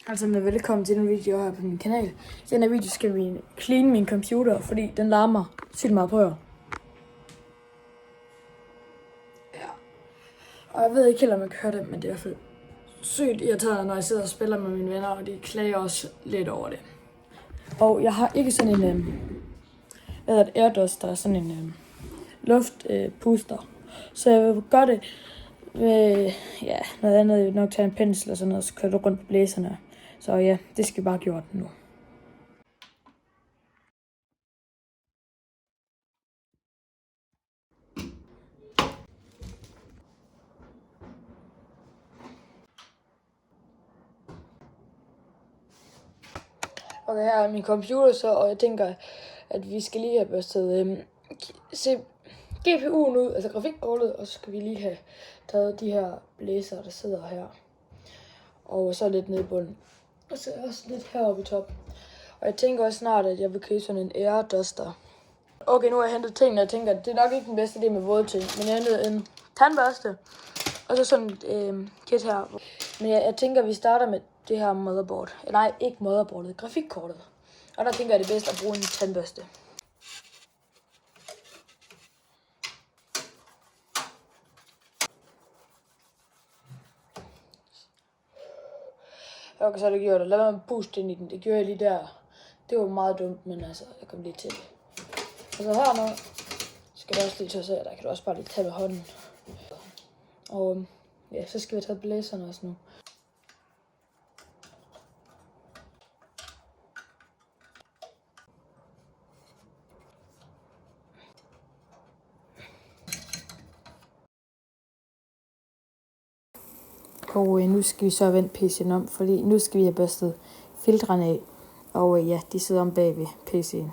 Altså med velkommen til den video her på min kanal. I den her video skal vi clean min computer, fordi den larmer sygt meget på jer. Ja. Og jeg ved ikke helt, om jeg kan høre det, men det er i hvert fald sygt irriterende, når jeg sidder og spiller med mine venner, og de klager også lidt over det. Og jeg har ikke sådan en, airduster, sådan en luftpuster. Så jeg vil gøre det med, noget andet. Jeg vil nok tage en pensel og sådan noget, så kører du rundt på blæserne. Så ja, det skal vi bare gjort nu. Okay, her er min computer så, og jeg tænker, at vi skal lige have børstet GPU'en ud, altså grafikkortet, og så skal vi lige have taget de her blæser, der sidder her. Og så lidt nede i bunden. Og så også lidt heroppe i top. Og jeg tænker også snart, at jeg vil købe sådan en airduster. Okay, nu har jeg hentet tingene, og jeg tænker, at det er nok ikke den bedste idé med våde ting. Men jeg har hentet en tandbørste, og så sådan et kit her. Men jeg tænker, at vi starter med det her motherboard. Nej, ikke motherboardet, grafikkortet. Og der tænker jeg, det er bedst at bruge en tandbørste. Okay, så er det gjort. Lad være med at puste ind i den. Det gjorde jeg lige der. Det var meget dumt, men altså, jeg kom lige til det. Og så her nu, skal der også lige tage sig, der kan du også bare lige tage med hånden. Og ja, så skal vi tage blæserne også nu. Og nu skal vi så vende PC'en om, fordi nu skal vi have børstet filtrene af. Og ja, de sidder om bag ved PC'en.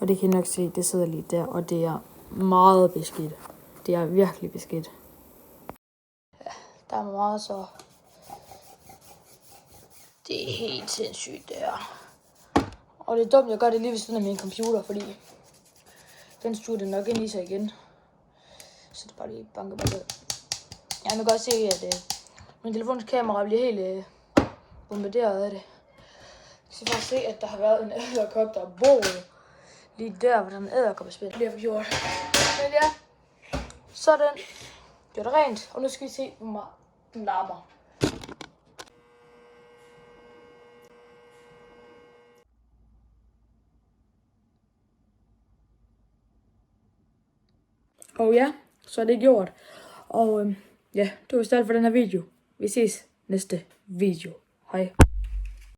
Og det kan I nok se, det sidder lige der, og det er meget beskidt. Det er virkelig beskidt. Ja, der er meget så. Det er helt sindssygt der. Og det er dumt, jeg gør det lige ved siden af min computer, fordi den stuer det nok ind i sig igen. Så det er bare lige banke. Ja, man kan også se, at min telefons kamera bliver helt bombarderet af det. Så bare se, at der har været en æderkop, der er boet lige der, hvor den æderkop er spændt. Bliver gjort. Men ja, sådan. Gjort det rent. Og nu skal vi se, hvor meget den larmer. Og ja, så er det gjort. Og ja, det var alt for den her video. Vi ses næste video. Hej.